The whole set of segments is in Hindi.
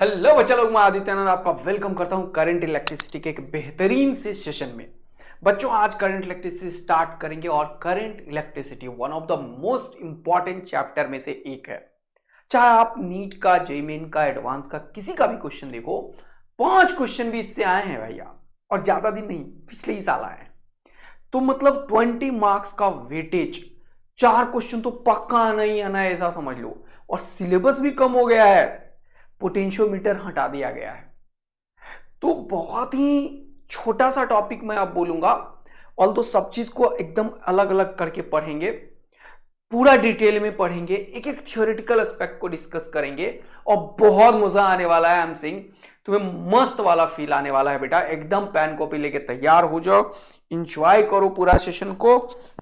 हेलो बच्चा लोग, मैं आदित्यानंद आपका वेलकम करता हूं करंट इलेक्ट्रिसिटी के एक बेहतरीन से सेशन में। बच्चों, आज करंट इलेक्ट्रिसिटी स्टार्ट करेंगे और current electricity one of the most important chapter में से एक है। चाहे आप नीट का, जेईई मेन का, एडवांस का किसी का भी क्वेश्चन देखो, 5 क्वेश्चन भी इससे आए हैं भैया, और ज्यादा दिन नहीं, पिछले ही साल आए हैं। तो मतलब 20 मार्क्स का वेटेज, 4 क्वेश्चन तो पक्का आना ही आना है, ऐसा समझ लो। और सिलेबस भी कम हो गया है, पोटेंशियोमीटर हटा दिया गया है। तो बहुत ही छोटा सा टॉपिक मैं अब बोलूंगा, ऑल तो सब चीज को एकदम अलग अलग करके पढ़ेंगे, पूरा डिटेल में पढ़ेंगे, एक एक थियोरेटिकल एस्पेक्ट को डिस्कस करेंगे और बहुत मजा आने वाला है। आई एम सेइंग तुम्हें मस्त वाला फील आने वाला है बेटा। एकदम पेन कॉपी लेके तैयार हो जाओ, इंजॉय करो पूरा सेशन को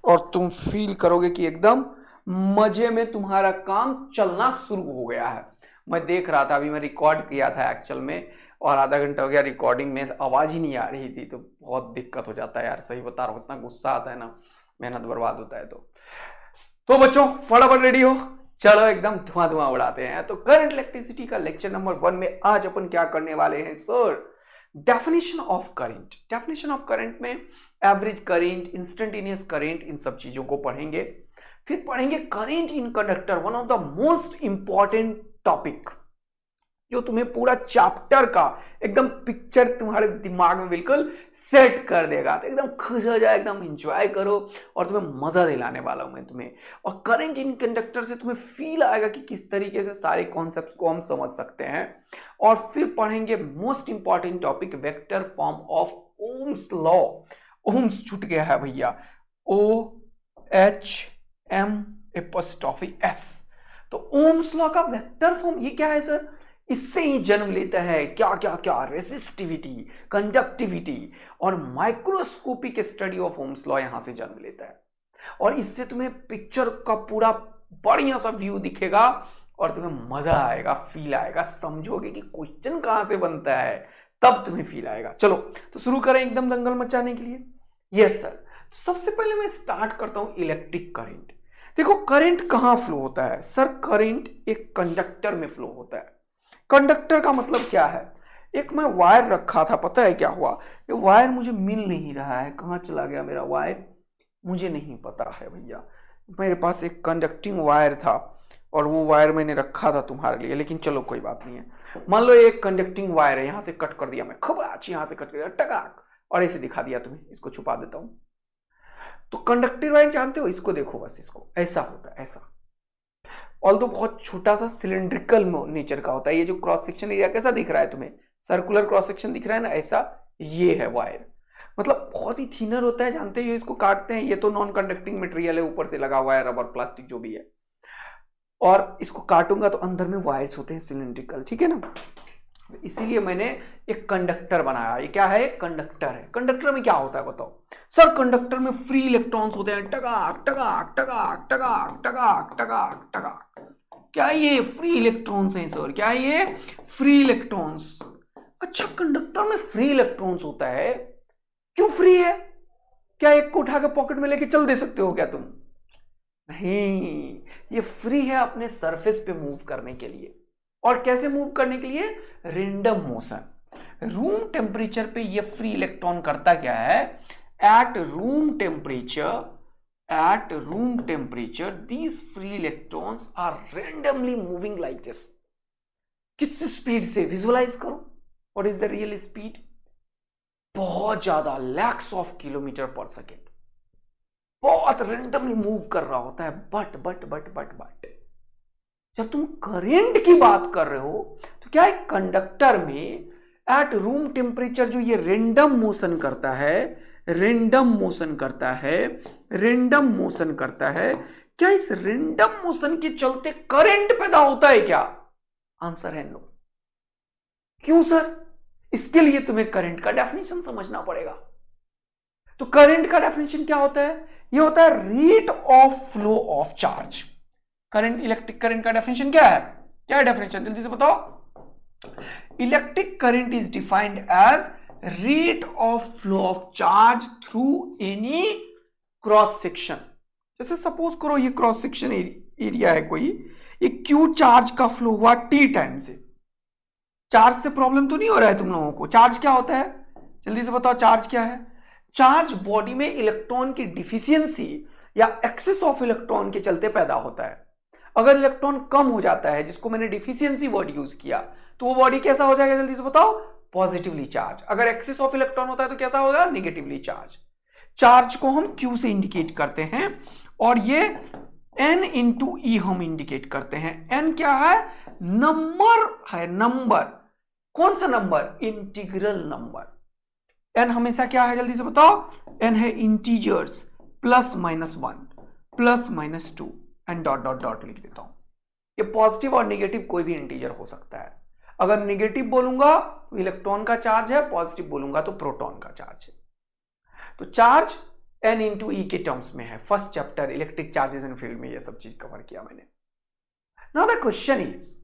और तुम फील करोगे कि एकदम मजे में तुम्हारा काम चलना शुरू हो गया है। मैं देख रहा था, अभी मैं रिकॉर्ड किया था एक्चुअल में, और आधा घंटा हो गया रिकॉर्डिंग में, आवाज ही नहीं आ रही थी। तो बहुत दिक्कत हो जाता है यार, सही बता रहा हूँ, इतना गुस्सा आता है ना, मेहनत बर्बाद होता है। तो बच्चों फटाफट रेडी हो, चलो एकदम धुआं धुआं उड़ाते हैं। तो करंट इलेक्ट्रिसिटी का लेक्चर नंबर 1 में आज अपन क्या करने वाले हैं sir? Definition of current. Definition of current में एवरेज करंट, इंस्टेंटेनियस करंट, इन सब चीजों को पढ़ेंगे। फिर पढ़ेंगे current in conductor, one of the most important topic, जो तुम्हें पूरा चैप्टर का एकदम पिक्चर तुम्हारे दिमाग में बिल्कुल सेट कर देगा। तो एकदम खुश हो जाए, एकदम एंजॉय करो, और तुम्हें मजा दिलाने वाला हूं मैं तुम्हें। और करंट इन कंडक्टर से तुम्हें फील आएगा कि किस तरीके से सारे कॉन्सेप्ट्स को हम समझ सकते हैं। और फिर पढ़ेंगे most important topic, vector form of Ohm's law. Ohm's छूट गया है भैया, OHM'(S). तो ओम्स लॉ का वेक्टर फॉर्म ये क्या है सर? इससे ही जन्म लेता है क्या क्या क्या, रेसिस्टिविटी, कंडक्टिविटी और microscopic study of Ohm's law यहां से जन्म लेता है। और इससे तुम्हें पिक्चर का पूरा बढ़िया सा व्यू दिखेगा और तुम्हें मजा आएगा, फील आएगा, समझोगे कि क्वेश्चन कहां से बनता है, तब तुम्हें फील आएगा। चलो तो शुरू करें एकदम दंगल मचाने के लिए। यस सर, सबसे पहले मैं स्टार्ट करता हूं इलेक्ट्रिक करंट। देखो करंट कहां फ्लो होता है सर? करंट एक कंडक्टर में फ्लो होता है। कंडक्टर का मतलब क्या है? एक मैं वायर रखा था, पता है क्या हुआ? ये वायर मुझे मिल नहीं रहा है, कहां चला गया मेरा वायर मुझे नहीं पता है भैया। मेरे पास एक कंडक्टिंग वायर था और वो वायर मैंने रखा था तुम्हारे लिए, लेकिन चलो कोई बात नहीं है। मान लो एक कंडक्टिंग वायर है, यहां से कट कर दिया मैं, खूब अच्छी, यहां से कट कर दिया टकाक, और ऐसे दिखा दिया तुम्हें। इसको छुपा देता हूं। तो कंडक्टिव वायर जानते हो, इसको देखो बस, इसको ऐसा होता है, ऐसा। ऑल्दो बहुत छोटा सा सिलिंड्रिकल नेचर का होता है। ये जो क्रॉस सेक्शन एरिया कैसा दिख रहा है तुम्हें? सर्कुलर क्रॉस सेक्शन दिख रहा है ना, ऐसा ये है वायर। मतलब बहुत ही थिनर होता है, जानते हो। इसको काटते हैं, ये तो नॉन कंडक्टिंग मटेरियल है, ऊपर से लगा हुआ है रबर, प्लास्टिक जो भी है। और इसको काटूंगा तो अंदर में वायर्स होते हैं सिलिंड्रिकल, ठीक है ना। इसीलिए मैंने एक कंडक्टर बनाया। ये क्या है? कंडक्टर है। कंडक्टर में क्या होता है बताओ सर? कंडक्टर में फ्री इलेक्ट्रॉन्स होते हैं, टगाक टगाक टगाक टगाक टगाक टगाक टगाक। क्या ये फ्री इलेक्ट्रॉन्स हैं सर? क्या ये फ्री इलेक्ट्रॉन्स? अच्छा, कंडक्टर में फ्री इलेक्ट्रॉन्स होता है। क्यों फ्री है? क्या एक को उठा के पॉकेट में लेके चल दे सकते हो क्या तुम? नहीं, ये फ्री है अपने सरफेस पे मूव करने के लिए। और कैसे मूव करने के लिए? Random motion. रूम टेम्परेचर पे ये फ्री इलेक्ट्रॉन करता क्या है? At room temperature these free electrons are randomly moving like this। किस स्पीड से? विजुअलाइज करो, what is the real speed? बहुत ज्यादा, लैक्स ऑफ किलोमीटर पर सेकेंड। बहुत रेंडमली मूव कर रहा होता है। बट जब तुम करंट की बात कर रहे हो तो क्या है? कंडक्टर में एट रूम टेम्परेचर जो ये रेंडम मोशन करता है, क्या इस रेंडम मोशन के चलते करंट पैदा होता है क्या? आंसर है नो। क्यों सर? इसके लिए तुम्हें करंट का डेफिनेशन समझना पड़ेगा। तो करंट का डेफिनेशन क्या होता है? ये होता है rate of flow of charge. Current, electric current का डेफिनेशन क्या है? क्या है डेफिनेशन? जल्दी से बताओ। Electric current is defined as rate of flow of charge through any cross section. जैसे सपोज करो ये क्रॉस सेक्शन एरिया है कोई, एक क्यू चार्ज का फ्लो हुआ टी टाइम से, चार्ज से प्रॉब्लम तो नहीं हो रहा है तुम लोगों को? चार्ज क्या होता है जल्दी से बताओ, चार्ज क्या है? चार्ज बॉडी में इलेक्ट्रॉन की डिफिशियंसी या एक्सेस ऑफ इलेक्ट्रॉन के चलते पैदा होता है। अगर इलेक्ट्रॉन कम हो जाता है, जिसको मैंने डिफिशियंसी वर्ड यूज किया, तो वो बॉडी कैसा हो जाएगा जल्दी से बताओ? Positively charge. अगर एक्सेस ऑफ इलेक्ट्रॉन होता है तो कैसा होगा? Negatively charge. चार्ज को हम Q से इंडिकेट करते हैं और ये N इंटू ई हम इंडिकेट करते हैं। N क्या है? नंबर है, नंबर। कौन सा नंबर? Integral number. N हमेशा क्या है जल्दी से बताओ? N है integers, plus minus 1, plus minus 2 and dot dot dot लिख देता हूं। ये पॉजिटिव और नेगेटिव कोई भी इंटीजर हो सकता है। अगर नेगेटिव बोलूंगा तो इलेक्ट्रॉन का चार्ज है, पॉजिटिव बोलूंगा तो प्रोटॉन का चार्ज है। तो चार्ज N इंटू ई के टर्म्स में है। First chapter electric charges and field में ये सब चीज कवर किया मैंने। नाउ द क्वेश्चन इज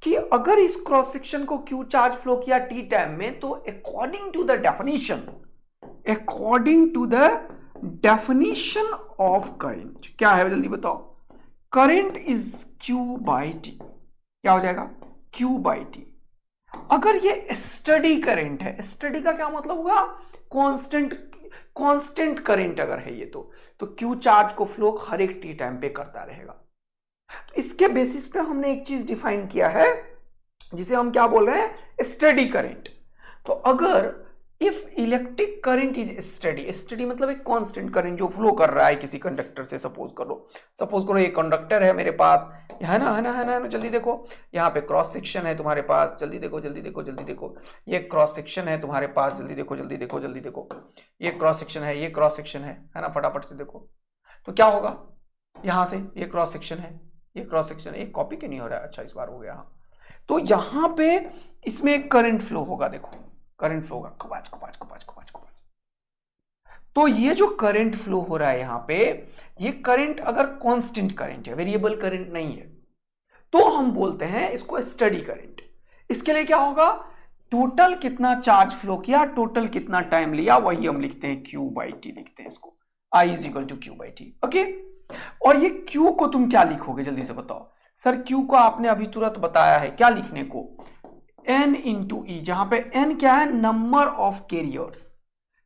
कि अगर इस क्रॉस सेक्शन को Q चार्ज फ्लो किया T टाइम में, तो according to the definition of current क्या है जल्दी बताओ? Current is Q by t. क्या हो जाएगा? Q by t. अगर ये स्टडी करंट है, स्टडी का क्या मतलब होगा? कांस्टेंट करंट अगर है ये, तो Q चार्ज को फ्लो हर एक टी टाइम पे करता रहेगा। तो इसके बेसिस पे हमने एक चीज डिफाइन किया है जिसे हम क्या बोल रहे हैं? Study current. तो अगर if electric current is study मतलब एक कांस्टेंट करंट जो फ्लो कर रहा है किसी कंडक्टर से। सपोज करो ये कंडक्टर है मेरे पास, है ना, जल्दी देखो, यहाँ पे क्रॉस सेक्शन है तुम्हारे पास, जल्दी देखो, ये क्रॉस सेक्शन है तुम्हारे पास, जल्दी देखो, ये क्रॉस सेक्शन है ना, फटाफट से देखो। तो क्या होगा? यहां से ये क्रॉस सेक्शन है, एक कॉपी क्यों नहीं हो रहा है? अच्छा, इस बार हो गया। हाँ, तो यहां पे इसमें एक करंट फ्लो होगा। देखो, करंट फ्लो होगा, खपाच। तो ये जो करंट फ्लो हो रहा है यहां पे, ये करंट अगर कांस्टेंट करंट है, वेरिएबल करंट नहीं है, तो हम बोलते हैं इसको स्टडी करंट। इसके लिए क्या होगा? टोटल कितना चार्ज फ्लो किया, टोटल कितना टाइम लिया, वही हम लिखते हैं Q बाई टी, लिखते हैं इसको I is equal to Q by t. Okay, और ये Q को तुम क्या लिखोगे जल्दी से बताओ? सर Q को आपने अभी तुरंत बताया है क्या लिखने को? N इंटू ई, जहां पे N क्या है? नंबर ऑफ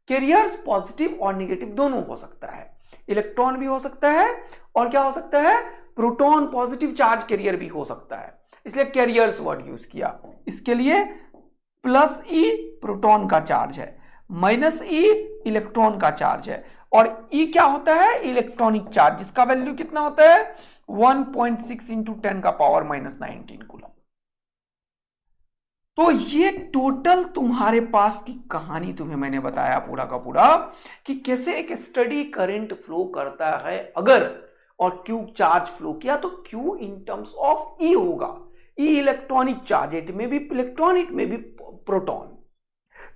कैरियर्स पॉजिटिव और नेगेटिव दोनों हो सकता है। इलेक्ट्रॉन भी हो सकता है और क्या हो सकता है? प्रोटॉन, पॉजिटिव चार्ज कैरियर भी हो सकता है, इसलिए कैरियर्स वर्ड यूज किया। इसके लिए प्लस ई प्रोटॉन का चार्ज है, माइनस ई इलेक्ट्रॉन का चार्ज है, और ई क्या होता है? इलेक्ट्रॉनिक चार्ज, जिसका वैल्यू कितना होता है? 1.6 इंटू 10 का पावर माइनस 19 कूलम। तो ये टोटल तुम्हारे पास की कहानी तुम्हें मैंने बताया पूरा का पूरा कि कैसे एक स्टडी करंट फ्लो करता है अगर, और Q चार्ज फ्लो किया तो Q in terms of E होगा। E इलेक्ट्रॉनिक चार्ज, इट में भी इलेक्ट्रॉन, इट में भी प्रोटॉन।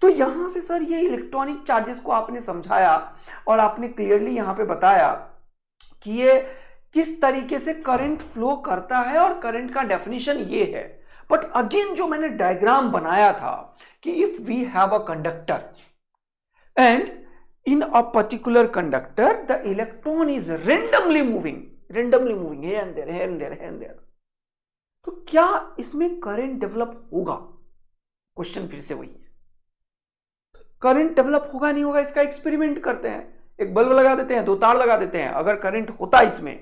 तो यहां से सर ये इलेक्ट्रॉनिक चार्जेस को आपने समझाया और आपने क्लियरली यहां पे बताया कि ये किस तरीके से करंट फ्लो करता है और करंट का डेफिनेशन ये है। बट अगेन जो मैंने डायग्राम बनाया था कि if we have a conductor and in a particular conductor the electron is randomly moving here and there, तो क्या इसमें करंट डेवलप होगा? क्वेश्चन फिर से वही है, करंट डेवलप होगा नहीं होगा, इसका एक्सपेरिमेंट करते हैं। एक बल्ब लगा देते हैं, 2 तार लगा देते हैं, अगर करंट होता इसमें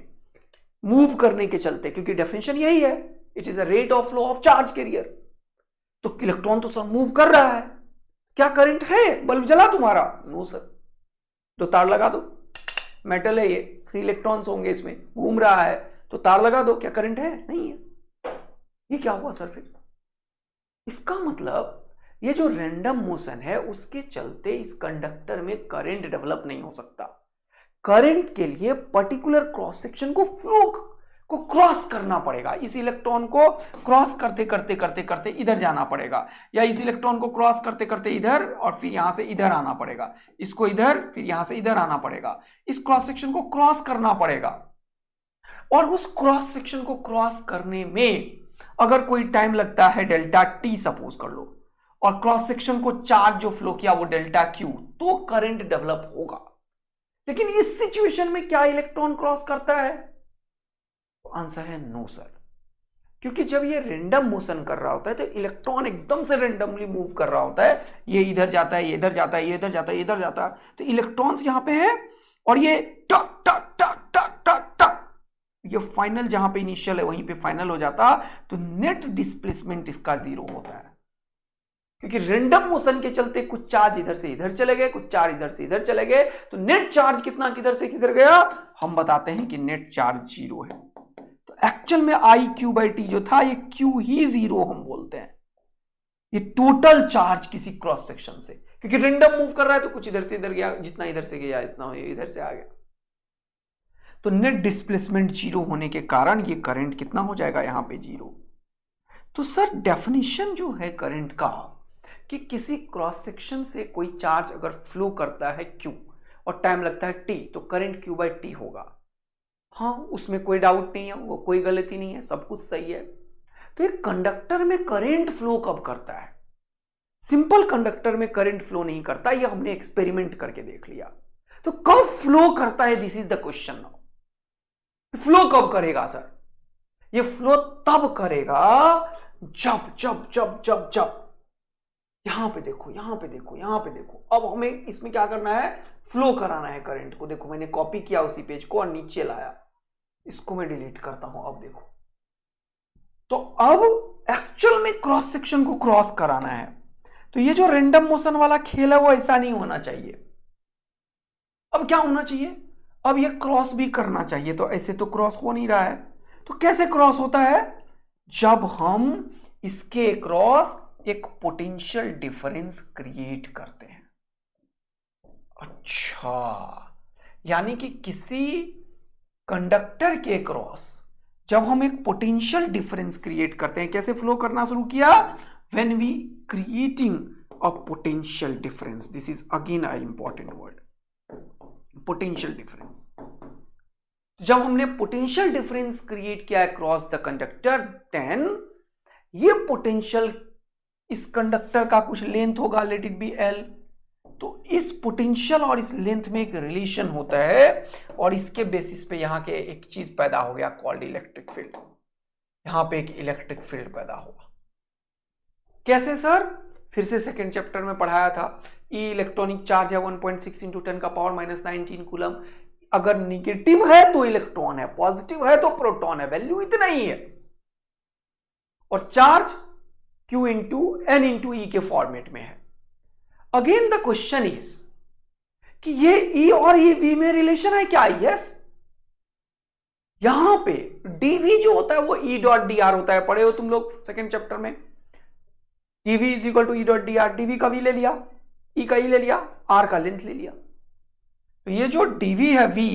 मूव करने के चलते, क्योंकि डेफिनेशन यही है, it is a rate of flow of charge carrier, तो इलेक्ट्रॉन तो सर मूव कर रहा है, क्या करंट है? बल्ब जला तुम्हारा? No sir. 2 तार लगा दो, मेटल है ये, 3 इलेक्ट्रॉन्स होंगे इसमें, घूम रहा है, तो तार लगा दो, क्या करंट है? नहीं है। ये क्या हुआ सर फिर? इसका मतलब ये जो रैंडम मोशन है उसके चलते इस कंडक्टर में करंट डेवलप नहीं हो सकता। करंट के लिए पर्टिकुलर क्रॉस सेक्शन को फ्लो को क्रॉस करना पड़ेगा। इस इलेक्ट्रॉन को क्रॉस करते इधर जाना पड़ेगा, या इस इलेक्ट्रॉन को क्रॉस करते इधर और फिर यहां से इधर आना पड़ेगा, इसको इधर, फिर यहां से इधर आना पड़ेगा। इस क्रॉस सेक्शन को क्रॉस करना पड़ेगा, और उस क्रॉस सेक्शन को क्रॉस करने में अगर कोई टाइम लगता है डेल्टा टी सपोज कर लो, और क्रॉस सेक्शन को चार्ज जो फ्लो किया वो डेल्टा क्यू, तो करंट डेवलप होगा। लेकिन इस सिचुएशन में क्या इलेक्ट्रॉन क्रॉस करता है? आंसर है नो सर। क्योंकि जब ये रेंडम मोशन कर रहा होता है तो इलेक्ट्रॉन एकदम से रेंडमली मूव कर रहा होता है, ये इधर जाता है, ये इधर जाता है, ये इधर जाता है, ये इधर जाता है, तो इलेक्ट्रॉन्स यहां पे है और ये टक टक टक टक टक टक, ये फाइनल जहां पे इनिशियल है वहीं पे फाइनल हो जाता, तो नेट डिस्प्लेसमेंट इसका 0 होता है। क्योंकि रेंडम मोशन के चलते कुछ चार्ज इधर से इधर चले गए, कुछ चार्ज इधर से इधर चले गए, तो नेट चार्ज कितना किधर से किधर गया, हम बताते हैं कि नेट चार्ज 0 है। तो एक्चुअल में IQ/T जो था ये Q ही 0 हम बोलते हैं, ये टोटल चार्ज किसी क्रॉस सेक्शन से, क्योंकि रेंडम मूव कर रहा है तो कुछ इधर से इधर गया, जितना इधर से गया इतना इधर से आ गया। तो नेट डिस्प्लेसमेंट 0 होने के कारण ये करंट कितना हो जाएगा यहां पे 0। तो सर डेफिनेशन जो है करंट का कि किसी क्रॉस सेक्शन से कोई चार्ज अगर फ्लो करता है Q और टाइम लगता है T, तो करंट Q/T होगा। हाँ, उसमें कोई डाउट नहीं है, वो कोई गलती नहीं है, सब कुछ सही है। तो एक कंडक्टर में करंट फ्लो कब करता है? सिंपल कंडक्टर में करंट फ्लो नहीं करता, ये हमने एक्सपेरिमेंट करके देख लिया। तो कब फ्लो करता है, this is the question now. Flow कब करेगा सर? ये फ्लो तब करेगा जब जब जब जब जब यहां पे देखो, यहां पे देखो, यहां पे देखो। अब हमें इसमें क्या करना है, फ्लो कराना है करंट को। देखो मैंने कॉपी किया उसी पेज को और नीचे लाया, इसको मैं डिलीट करता हूं। अब देखो, तो अब एक्चुअल में क्रॉस सेक्शन को क्रॉस कराना है, तो ये जो रेंडम मोशन वाला खेल है वो ऐसा नहीं होना चाहिए। अब क्या होना चाहिए, अब ये क्रॉस भी करना चाहिए। तो ऐसे तो क्रॉस हो नहीं रहा है, तो कैसे क्रॉस होता है, जब हम इसके क्रॉस एक पोटेंशियल डिफरेंस क्रिएट करते हैं। अच्छा, यानी कि किसी कंडक्टर के क्रॉस जब हम एक पोटेंशियल डिफरेंस क्रिएट करते हैं, कैसे फ्लो करना शुरू किया, when we creating a potential difference. This is again a important word, potential difference. जब हमने पोटेंशियल डिफरेंस क्रिएट किया अक्रॉस द कंडक्टर, देन ये पोटेंशियल इस कंडक्टर का कुछ लेंथ होगा, लेट इट बी L। तो इस पोटेंशियल और इस लेंथ में एक रिलेशन होता है और इसके बेसिस पे यहां के एक चीज पैदा हो गया कॉल्ड इलेक्ट्रिक फील्ड। यहां पे एक इलेक्ट्रिक फील्ड पैदा हुआ। कैसे सर? फिर से सेकेंड चैप्टर में पढ़ाया था। ई इलेक्ट्रॉनिक चार्ज है 1.6 × 10⁻⁻19 कूलम। अगर निगेटिव है तो इलेक्ट्रॉन है, पॉजिटिव है तो प्रोटॉन है, वैल्यू इतना ही है। और चार्ज Q × N × E के फॉर्मेट में है। अगेन द क्वेश्चन इज कि ये E और V में रिलेशन है क्या? यस। यहां पे dV जो होता है वो E.dr होता है, पढ़े हो तुम लोग सेकेंड चैप्टर में। dV = E.dr, dV का V ले लिया, E का E ले लिया, R का लेंथ ले लिया। तो ये जो dV है V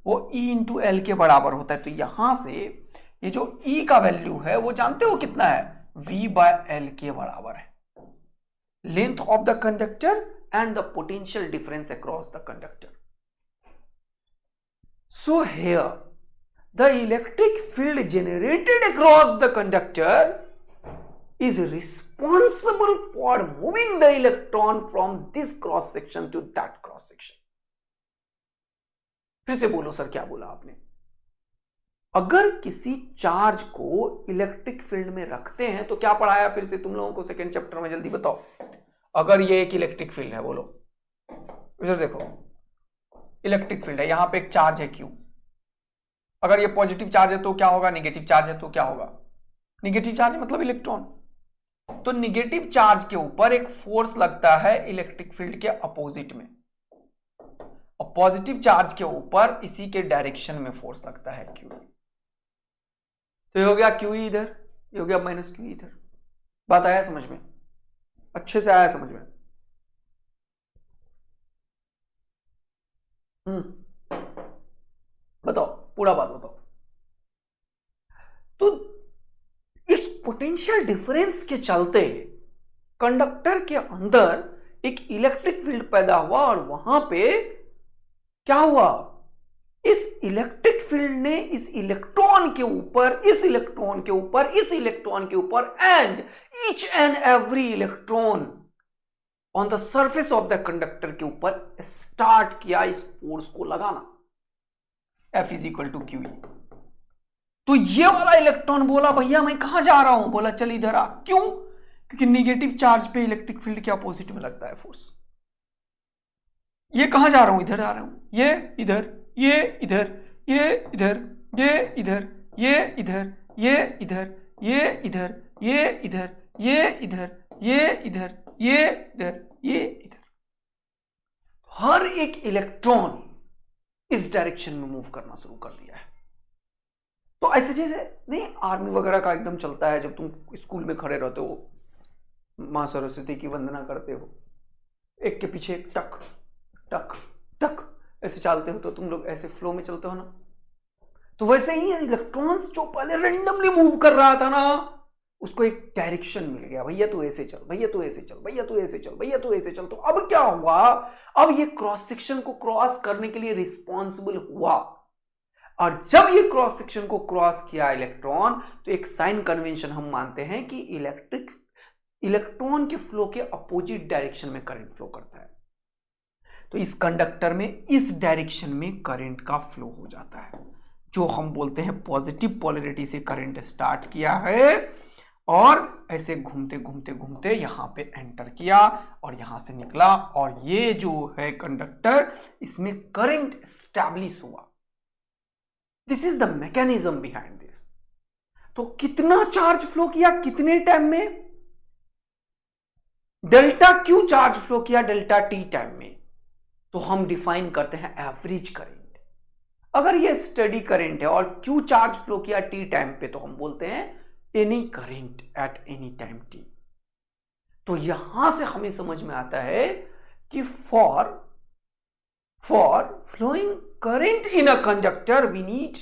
वो E × L के बराबर होता है। तो यहां से ये जो E का वैल्यू है वो जानते हो कितना है, V/L के बराबर है। Length of the conductor and the potential difference across the conductor. So here the electric field generated across the conductor is responsible for moving the electron from this cross section to that cross section. फिर से बोलो सर, क्या बोला आपने? अगर किसी चार्ज को इलेक्ट्रिक फील्ड में रखते हैं तो क्या पढ़ाया फिर से तुम लोगों को सेकेंड चैप्टर में, जल्दी बताओ। अगर ये एक इलेक्ट्रिक फील्ड है, बोलो इधर देखो, इलेक्ट्रिक फील्ड है, यहां पे एक चार्ज है Q। अगर ये पॉजिटिव चार्ज है तो क्या होगा, निगेटिव चार्ज है तो क्या होगा, निगेटिव चार्ज मतलब इलेक्ट्रॉन। तो निगेटिव चार्ज के ऊपर एक फोर्स लगता है इलेक्ट्रिक फील्ड के अपोजिट में, और पॉजिटिव चार्ज के ऊपर इसी के डायरेक्शन में फोर्स लगता है Q। तो ये हो गया Q इधर, ये हो गया -Q इधर। बात आया समझ में? अच्छे से आया समझ में? बताओ, पूरा बात बताओ। तो इस पोटेंशियल डिफरेंस के चलते कंडक्टर के अंदर एक इलेक्ट्रिक फील्ड पैदा हुआ और वहां पे क्या हुआ, इस इलेक्ट्रिक फील्ड ने इस इलेक्ट्रॉन के ऊपर, इस इलेक्ट्रॉन के ऊपर, इस इलेक्ट्रॉन के ऊपर and each and every electron on the surface of the conductor के ऊपर स्टार्ट किया इस फोर्स को लगाना। F = QE। तो ये वाला इलेक्ट्रॉन बोला भैया मैं कहां जा रहा हूं, बोला चल इधर आ। क्यों? क्योंकि निगेटिव चार्ज पे इलेक्ट्रिक फील्ड के अपोजिट में लगता है फोर्स। ये कहां जा रहा हूं, इधर आ रहा हूं, ये इधर, ये इधर, ये इधर, ये इधर, ये इधर, ये इधर, ये इधर, ये इधर, ये इधर, ये इधर, ये इधर, ये इधर। हर एक इलेक्ट्रॉन इस डायरेक्शन में मूव करना शुरू कर दिया है। तो ऐसे जैसे नहीं आर्मी वगैरह का एकदम चलता है, जब तुम स्कूल में खड़े रहते हो, मां सरस्वती की वंदना करते हो, एक के पीछे एक टक टक टक ऐसे चलते हो, तो तुम लोग ऐसे फ्लो में चलते हो ना। तो वैसे ही इलेक्ट्रॉन्स जो पहले रेंडमली मूव कर रहा था ना, उसको एक डायरेक्शन मिल गया, भैया तू ऐसे चल, भैया तू ऐसे चल, भैया तू ऐसे चल, भैया तू ऐसे चल। तो अब क्या हुआ, अब ये क्रॉस सेक्शन को क्रॉस करने के लिए रिस्पॉन्सिबल हुआ, और जब ये क्रॉस सेक्शन को क्रॉस किया इलेक्ट्रॉन, तो एक साइन कन्वेंशन हम मानते हैं कि इलेक्ट्रॉन के फ्लो के अपोजिट डायरेक्शन में करंट फ्लो करता है। तो इस कंडक्टर में इस डायरेक्शन में करंट का फ्लो हो जाता है, जो हम बोलते हैं पॉजिटिव पोलैरिटी से करंट स्टार्ट किया है और ऐसे घूमते घूमते घूमते यहां पे एंटर किया और यहां से निकला, और ये जो है कंडक्टर, इसमें करंट एस्टैब्लिश हुआ। This is the mechanism behind this. तो कितना चार्ज फ्लो किया कितने टाइम में, डेल्टा क्यू चार्ज फ्लो किया डेल्टा टी टाइम में, तो हम डिफाइन करते हैं एवरेज करंट। अगर ये स्टेडी करंट है और क्यू चार्ज फ्लो किया टी टाइम पे, तो हम बोलते हैं any current at any time T. तो यहां से हमें समझ में आता है कि for flowing current in a conductor we need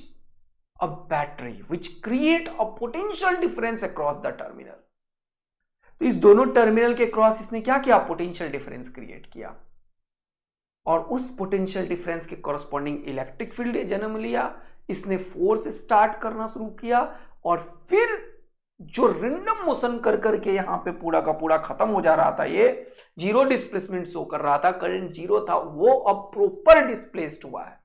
a battery which create a potential difference across the terminal। तो इस दोनों टर्मिनल के क्रॉस इसने क्या किया, पोटेंशियल डिफरेंस क्रिएट किया, और उस पोटेंशियल डिफरेंस के कॉरस्पॉन्डिंग इलेक्ट्रिक फील्ड जन्म लिया। इसने फोर्स स्टार्ट करना शुरू किया, और फिर जो रेंडम मोशन कर करके यहां पे पूरा का पूरा खत्म हो जा रहा था, ये जीरो डिस्प्लेसमेंट शो कर रहा था, करंट जीरो था, वो अब प्रॉपर डिस्प्लेस्ड हुआ है।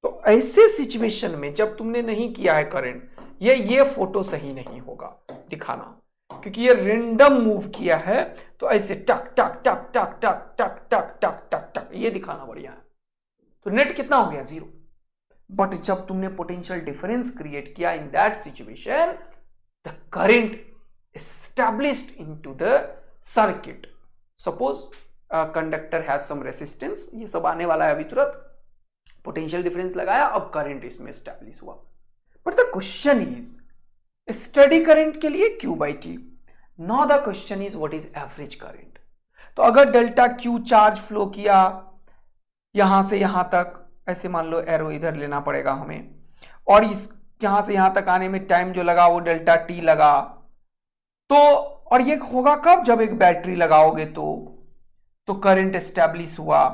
तो ऐसे सिचुएशन में जब तुमने नहीं किया है करंट, ये फोटो सही नहीं होगा दिखाना, क्योंकि ये रेंडम मूव किया है। तो ऐसे टक टक टक टक टक टक टक टक टक टक ये दिखाना बढ़िया है। तो नेट कितना हो गया, जीरो। बट जब तुमने पोटेंशियल डिफरेंस क्रिएट किया, in that situation the current established into the circuit. Suppose conductor has some resistance, ये सब आने वाला है अभी तुरंत। पोटेंशियल डिफरेंस लगाया, अब करंट इसमें एस्टैब्लिश हुआ। But the question is, steady current के लिए Q by T, now the question is what is average current. तो अगर डेल्टा Q चार्ज फ्लो किया यहां से यहां तक, ऐसे मान लो एरो इधर लेना पड़ेगा हमें, और इस यहां से यहां तक आने में टाइम जो लगा वो डेल्टा T लगा। तो और ये होगा कब, जब एक बैटरी लगाओगे तो करंट एस्टैब्लिश हुआ।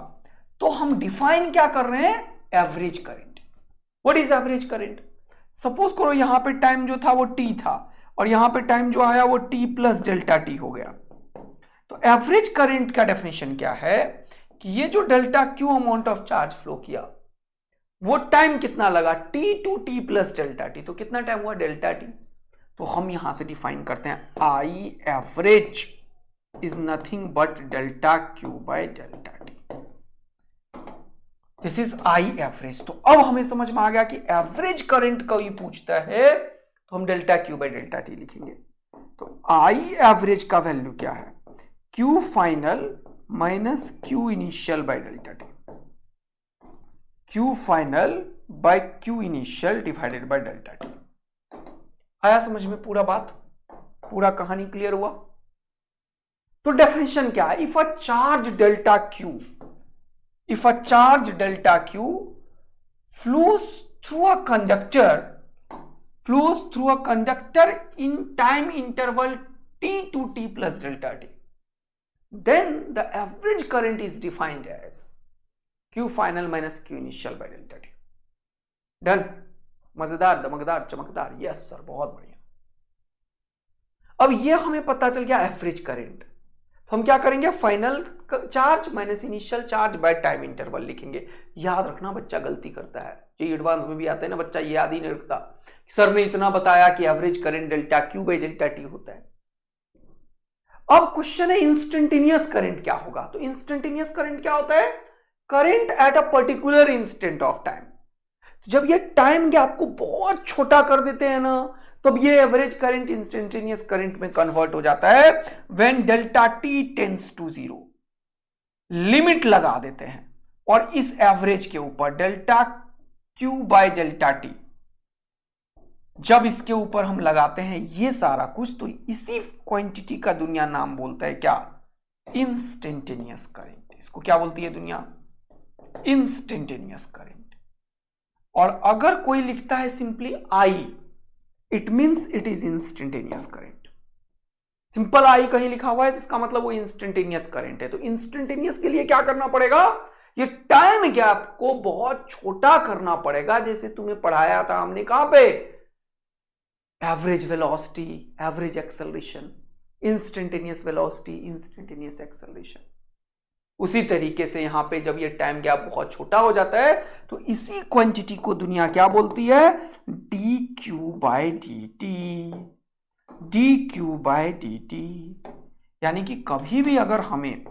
तो हम डिफाइन क्या कर रहे हैं, average current. What is average current. Suppose करो यहां पे टाइम जो था वो T था, और यहां पे टाइम जो आया वो T प्लस डेल्टा T हो गया। तो एवरेज करंट का डेफिनेशन क्या है कि ये जो delta Q amount of charge flow किया, वो टाइम कितना लगा, T to T plus delta T। तो कितना टाइम हुआ, डेल्टा T। तो हम यहां से डिफाइन करते हैं I average is nothing but delta Q bye delta T। This is I average. तो अब हमें समझ में आ गया कि एवरेज करंट कोई पूछता है तो हम delta Q bye delta T लिखेंगे। तो I एवरेज का वैल्यू क्या है, Q final minus Q initial by delta T। Q final by Q initial divided by delta T। आया समझ में पूरा बात, पूरा कहानी क्लियर हुआ। तो डेफिनेशन क्या है, if a charge delta Q, if a charge delta Q flows through a conductor in time interval T to T plus delta T, then the average current is defined as Q final minus Q initial by delta T। Done, मजेदार, दमकदार, चमकदार, यस सर, बहुत बढ़िया। अब ये हमें पता चल गया एवरेज करंट। तो हम क्या करेंगे, final charge minus initial charge by time interval लिखेंगे। याद रखना बच्चा गलती करता है, ये एडवांस में भी आते हैं ना, बच्चा ये याद ही नहीं रखता, सर ने इतना बताया कि average current delta Q by delta T होता है। अब क्वेश्चन है इंस्टेंटेनियस करंट क्या होगा। तो इंस्टेंटेनियस करंट क्या होता है, current at a particular instant of time. जब ये टाइम गैप को बहुत छोटा कर देते हैं ना, तब ये एवरेज करंट इंस्टेंटेनियस करंट में कन्वर्ट हो जाता है when delta t tends to zero. Limit लगा देते हैं और इस एवरेज के ऊपर delta q by delta t, जब इसके ऊपर हम लगाते हैं ये सारा कुछ, तो इसी क्वांटिटी का दुनिया नाम बोलता है क्या, इंस्टेंटेनियस करंट। इसको क्या बोलती है दुनिया, इंस्टेंटेनियस करंट। और अगर कोई लिखता है simply I, it means it is instantaneous current. Simple I कहीं लिखा हुआ है तो इसका मतलब वो इंस्टेंटेनियस करंट है। तो इंस्टेंटेनियस के लिए क्या करना पड़ेगा, ये टाइम गैप को बहुत छोटा करना पड़ेगा। जैसे तुम्हें पढ़ाया था हमने कहां पे, average velocity, average acceleration, instantaneous velocity, instantaneous acceleration. उसी तरीके से यहां पे जब ये टाइम गैप बहुत छोटा हो जाता है तो इसी क्वांटिटी को दुनिया क्या बोलती है, d q by d t, d q by d t. यानी कि कभी भी अगर हमें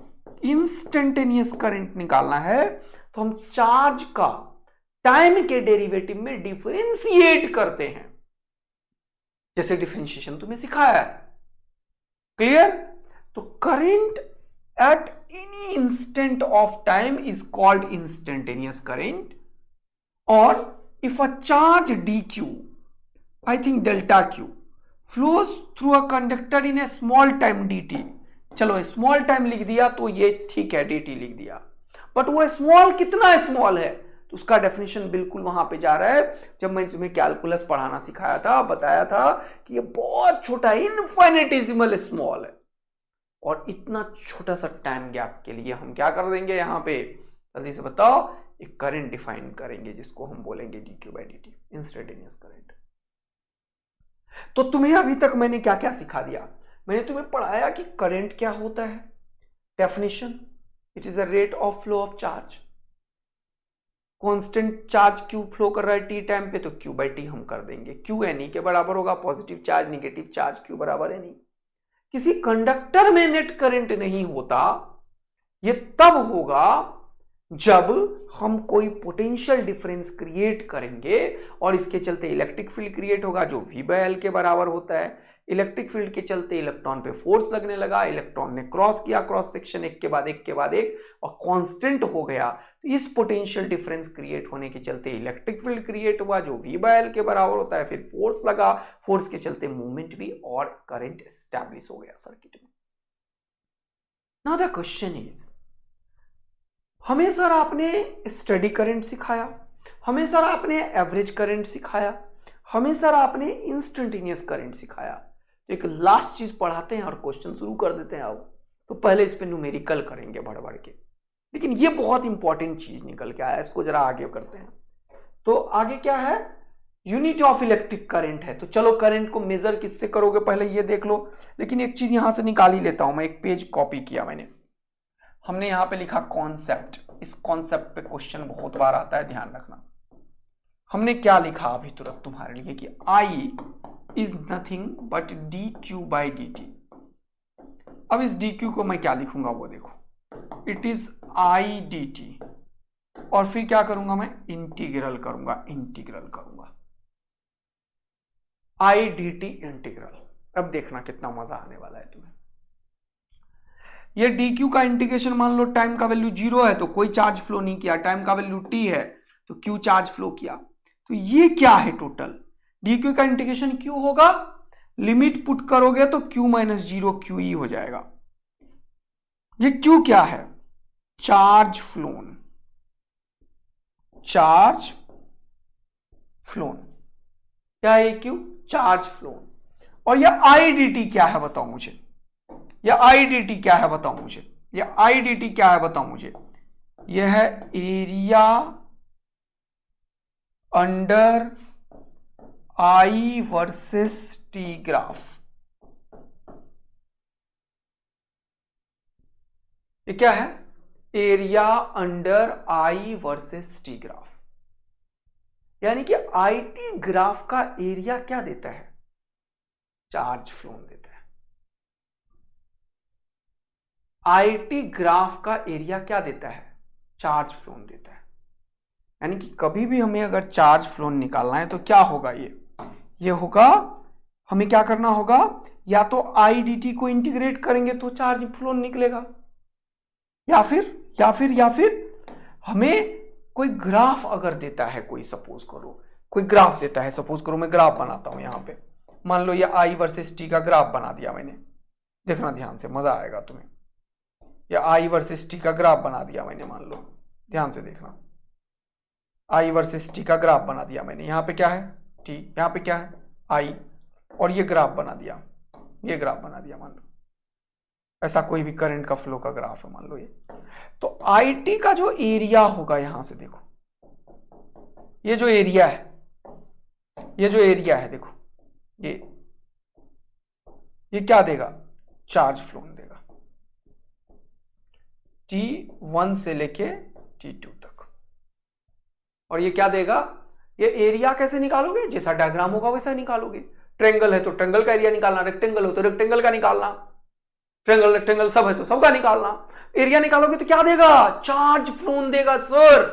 इंस्टेंटेनियस करंट निकालना है तो हम चार्ज का टाइम के डेरिवेटिव में डिफरेंशिएट करते हैं, जैसे डिफरेंशिएशन तुम्हें सिखाया है, क्लियर। तो current at any instant of time is called instantaneous current, or if a charge dq, I think delta q, flows through a conductor in a small time dt, चलो स्मॉल टाइम लिख दिया तो ये ठीक है, dt लिख दिया, बट वो स्मॉल कितना स्मॉल है, तो उसका डेफिनेशन बिल्कुल वहां पे जा रहा है। जब मैं तुम्हें कैलकुलस पढ़ाना सिखाया था, बताया था कि ये बहुत छोटा इनफाइनेटिसिमल स्मॉल है, और इतना छोटा सा टाइम गैप के लिए हम क्या कर देंगे, यहां पे जल्दी से बताओ, एक करंट डिफाइन करेंगे जिसको हम बोलेंगे D q by d T, instantaneous current. तो तुम्हें अभी तक मैंने क्या क्या सिखा दिया, मैंने तुम्हें पढ़ाया कि करंट क्या होता है, definition, it is a rate of flow of charge, constant charge Q flow कर रहा है टी टाइम पे, तो क्यू बाई टी हम कर देंगे, क्यू एन ई के बराबर होगा, positive charge negative charge Q बराबर एन ई। किसी कंडक्टर में नेट करंट नहीं होता, यह तब होगा जब हम कोई पोटेंशियल डिफरेंस क्रिएट करेंगे और इसके चलते इलेक्ट्रिक फील्ड क्रिएट होगा जो V बाय L के बराबर होता है। इलेक्ट्रिक फील्ड के चलते इलेक्ट्रॉन पे फोर्स लगने लगा, इलेक्ट्रॉन ने क्रॉस किया क्रॉस सेक्शन एक के बाद एक के बाद एक और कांस्टेंट हो गया। तो इस पोटेंशियल डिफरेंस क्रिएट होने के चलते इलेक्ट्रिक फील्ड क्रिएट हुआ जो V बाय L के बराबर होता है, फिर फोर्स लगा, फोर्स के चलते मूवमेंट भी और करंट एस्टैब्लिश हो गया सर्किट में। नाउ द क्वेश्चन इज, हमें सर आपने स्टडी करंट सिखाया, हमें सर आपने एवरेज करंट सिखाया, हमें सर आपने इंस्टेंटेनियस करंट सिखाया, तो एक लास्ट चीज पढ़ाते हैं और क्वेश्चन शुरू कर देते हैं। अब तो पहले इस पे न्यूमेरिकल करेंगे बढ़ बढ़ के, लेकिन ये बहुत इंपॉर्टेंट चीज निकल के आया, इसको जरा आगे करते हैं। तो आगे क्या है, यूनिट ऑफ इलेक्ट्रिक करंट है। तो चलो करंट को मेजर किससे करोगे पहले ये देख लो, लेकिन एक चीज यहां से निकाल ही लेता हूं मैं, एक पेज कॉपी किया मैंने, हमने यहां पे लिखा कॉन्सेप्ट। इस कॉन्सेप्ट पे क्वेश्चन बहुत बार आता है, ध्यान रखना। हमने क्या लिखा अभी तुरंत तुम्हारे लिए कि I is nothing but D q by d T. अब इस डी क्यू को मैं क्या लिखूंगा वो देखो, it is I D T, और फिर क्या करूंगा मैं, इंटीग्रल करूंगा, इंटीग्रल करूंगा आई डी टी इंटीग्रल। अब देखना कितना मजा आने वाला है तुम्हें। ये डी क्यू का इंटीग्रेशन मान लो टाइम का वैल्यू 0 है तो कोई चार्ज फ्लो नहीं किया, टाइम का वैल्यू t है तो q चार्ज फ्लो किया। तो ये क्या है टोटल, डी क्यू का इंटीग्रेशन q होगा, लिमिट पुट करोगे तो q माइनस 0 क्यू ई हो जाएगा। ये q क्या है, चार्ज फ्लोन, चार्ज फ्लोन, क्या है q, चार्ज फ्लोन। और यह आई डी टी क्या है बताओ मुझे, यह आईडीटी क्या है बताओ मुझे, यह आईडीटी क्या है बताओ मुझे, यह है एरिया अंडर आई वर्सेस टी ग्राफ। ये क्या है? एरिया अंडर आई वर्सेस टी ग्राफ। यानी कि आई टी ग्राफ का एरिया क्या देता है? चार्ज फ्लोन देता है। आई टी ग्राफ का एरिया क्या देता है? चार्ज फ्लोन देता है। यानी कि कभी भी हमें अगर चार्ज फ्लोन निकालना है तो क्या होगा? ये होगा, हमें क्या करना होगा? या तो आई डी टी को इंटीग्रेट करेंगे तो चार्ज फ्लोन निकलेगा, या फिर हमें कोई ग्राफ अगर देता है, कोई सपोज करो कोई ग्राफ देता है, सपोज करो मैं ग्राफ बनाता हूं यहां पे, मान लो ये आई वर्सेस टी का ग्राफ बना दिया मैंने, देखना ध्यान से, मजा आएगा तुम्हें। या आई वर्सेस टी का ग्राफ बना दिया मैंने, मान लो, ध्यान से देखना, आई वर्सेस टी का ग्राफ बना दिया मैंने। यहां पे क्या है? टी, यहां पे क्या है? आई, और ये ग्राफ बना दिया, ये ग्राफ बना दिया, मान लो ऐसा कोई भी करंट का फ्लो का ग्राफ है, मान लो ये। तो आई टी का जो एरिया होगा, यहां से देखो, ये जो एरिया है, ये जो एरिया है देखो, ये क्या देगा? चार्ज फ्लोन देगा, T1 से लेके T2 तक। और ये क्या देगा? ये एरिया कैसे निकालोगे? जैसा डायग्राम होगा वैसा निकालोगे। ट्रेंगल है तो ट्रेंगल का एरिया निकालना, रेक्टेंगल हो तो रेक्टेंगल का निकालना, ट्रेंगल रेक्टेंगल सब है तो सबका निकालना। एरिया निकालोगे तो क्या देगा? चार्ज फ्लोन देगा sir.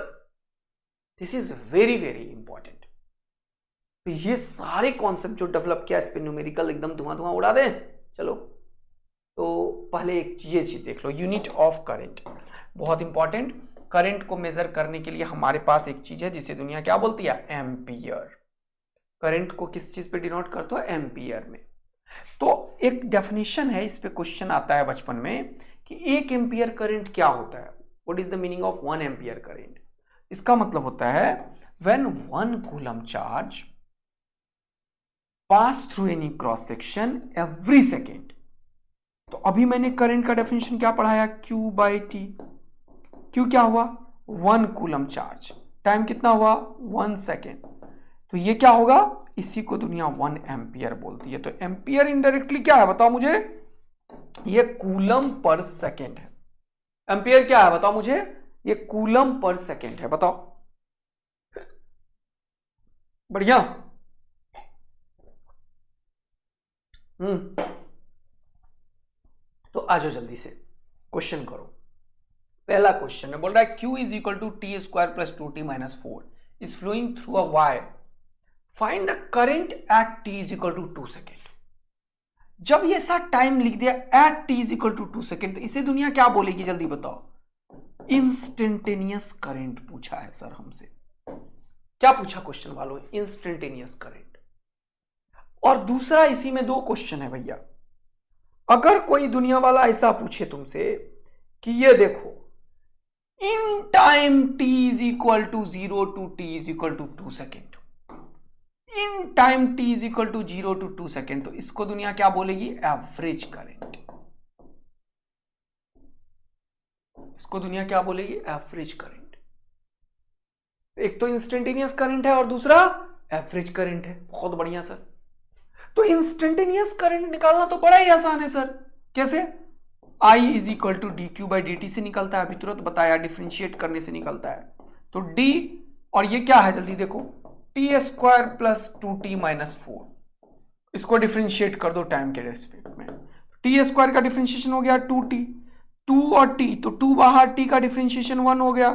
This is very very important. तो ये सारे कॉन्सेप्ट जो डेवलप किया, इस पे न्यूमेरिकल एकदम धुआं धुआं उड़ा दें। चलो, तो पहले एक ये चीज देख लो, यूनिट ऑफ करंट, बहुत इंपॉर्टेंट। करंट को मेजर करने के लिए हमारे पास एक चीज है जिसे दुनिया क्या बोलती है? एम्पियर। करंट को किस चीज पे डिनोट करते हो? एम्पियर में। तो एक डेफिनेशन है, इस पे क्वेश्चन आता है बचपन में कि 1 एम्पियर करंट क्या होता है? What is the meaning of 1 ampere current? इसका मतलब होता है when 1 coulomb charge pass through any cross section every second. तो अभी मैंने करंट का डेफिनेशन क्या पढ़ाया? Q by T. Q क्या हुआ? 1 कूलम चार्ज, टाइम कितना हुआ? 1 सेकेंड। तो ये क्या होगा? इसी को दुनिया 1 एम्पियर बोलती है। तो एम्पियर इनडायरेक्टली क्या है बताओ मुझे? ये कूलम पर सेकेंड है। एम्पियर क्या है बताओ मुझे? ये कूलम पर सेकेंड है। बताओ, बढ़िया। तो आ जाओ जल्दी से, क्वेश्चन करो। पहला क्वेश्चन है, बोल रहा है Q is equal to t square plus 2t minus 4 is flowing through a wire, find the current at t is equal to 2 second. जब ये ऐसा टाइम लिख दिया at t is equal to 2 second, तो इसे दुनिया क्या बोलेगी? जल्दी बताओ। इंस्टेंटेनियस करंट पूछा है सर हमसे। क्या पूछा क्वेश्चन वालों? Instantaneous current. और दूसरा, इसी में 2 क्वेश्चन है भैया। अगर कोई दुनिया वाला ऐसा पूछे तुमसे कि ये देखो, in time t is equal to 0 to t is equal to 2 second, in time t is equal to 0 to 2 second, तो इसको दुनिया क्या बोलेगी? Average current. इसको दुनिया क्या बोलेगी? Average current. एक तो इंस्टेंटेनियस करंट है और दूसरा एवरेज करंट है। बहुत बढ़िया सर। तो इंस्टेंटेनियस करंट निकालना तो बड़ा ही आसान है सर। कैसे? I is equal to d q by d t से निकलता है, अभी तुरंत बताया, डिफ्रेंशिएट करने से निकलता है। तो D, और ये क्या है जल्दी देखो, T square plus 2t minus 4। इसको डिफ्रेंशिएट कर दो टाइम के रेस्पेक्ट में। टी स्क्वायर का डिफ्रेंशिएशन हो गया 2t, 2 और t, तो 2 बाहर, t का डिफ्रेंशिएशन 1 हो गया,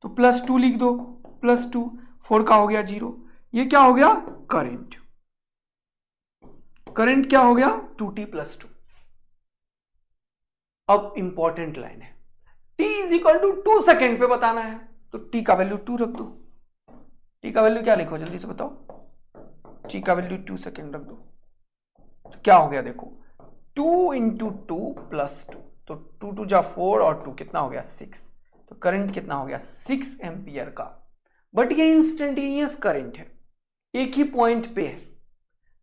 तो प्लस 2 लिख दो, प्लस 2, 4 का हो गया 0। ये क्या हो गया? करंट। करंट क्या हो गया? 2t plus 2। अब इंपॉर्टेंट लाइन है, t is equal to 2 second पे बताना है, तो t का वैल्यू 2 रख दो। t का वैल्यू क्या लिखो जल्दी से बताओ? t का वैल्यू 2 सेकेंड रख दो। तो क्या हो गया देखो, 2 इंटू 2 प्लस 2, तो 2 2 जा 4 और 2 कितना हो गया? 6। तो करंट कितना हो गया? 6 एम्पियर का। बट ये इंस्टेंटेनियस करंट है, एक ही पॉइंट पे है।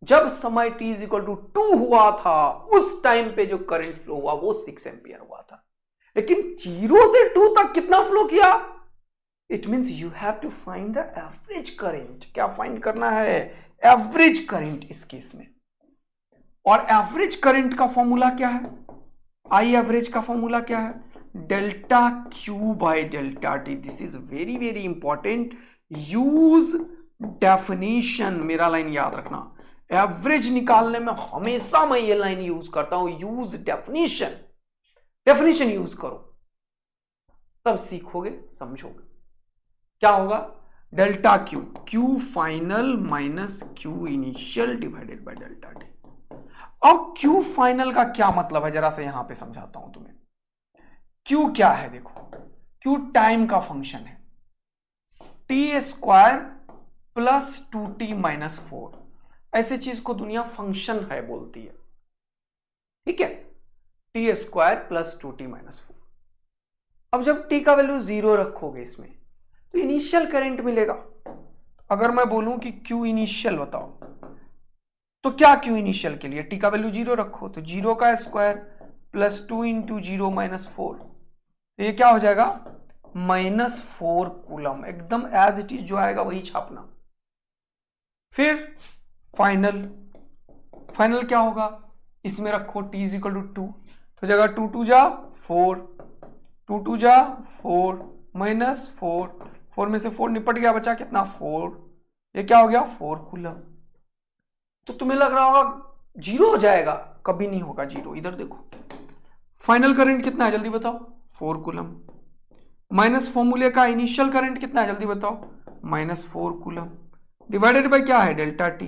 जब समय t इज इक्वल टू 2 हुआ था, उस टाइम पे जो करंट फ्लो हुआ वो 6 एम्पियर हुआ था। लेकिन 0 से 2 तक कितना फ्लो किया? It means you have to find the average current. क्या फाइंड करना है? एवरेज करंट इस केस में। और एवरेज करंट का फॉर्मूला क्या है? आई एवरेज का फॉर्मूला क्या है? Delta q by delta T. This is very very important. Use definition, मेरा लाइन याद रखना, एवरेज निकालने में हमेशा मैं ये लाइन यूज करता हूं, यूज डेफिनेशन। डेफिनेशन यूज करो तब सीखोगे, समझोगे। क्या होगा? Delta Q, Q final minus Q initial divided by delta T. अब क्यू फाइनल का क्या मतलब है, जरा से यहां पे समझाता हूं तुम्हें। क्यू क्या है? देखो, क्यू टाइम का फंक्शन है, T square plus 2t minus 4। ऐसे चीज को दुनिया फंक्शन है बोलती है, ठीक है। T square plus 2t minus 4। अब जब t का वैल्यू 0 रखोगे इसमें तो इनिशियल करंट मिलेगा। अगर मैं बोलूं कि क्यू इनिशियल बताओ, तो क्या क्यू इनिशियल के लिए t का वैल्यू 0 रखो, तो 0 का स्क्वायर प्लस 2 इंटू 0 माइनस 4, तो ये क्या हो जाएगा? Minus 4 coulomb. एकदम एज इट इज जो आएगा वही छापना। फिर फाइनल, फाइनल क्या होगा? इसमें रखो t इज इक्वल टू 2, तो जगह 2 2 जा 4, 2 2 जा 4 माइनस 4, 4 में से 4 निपट गया, बचा कितना? 4। ये क्या हो गया? 4 कूलम। तो तुम्हें लग रहा होगा 0 हो जाएगा, कभी नहीं होगा 0। इधर देखो, फाइनल करंट कितना है जल्दी बताओ? 4 कूलम। माइनस फॉर्मूले का इनिशियल करंट कितना है जल्दी बताओ? माइनस 4 कूलम डिवाइडेड बाय क्या है? Delta T.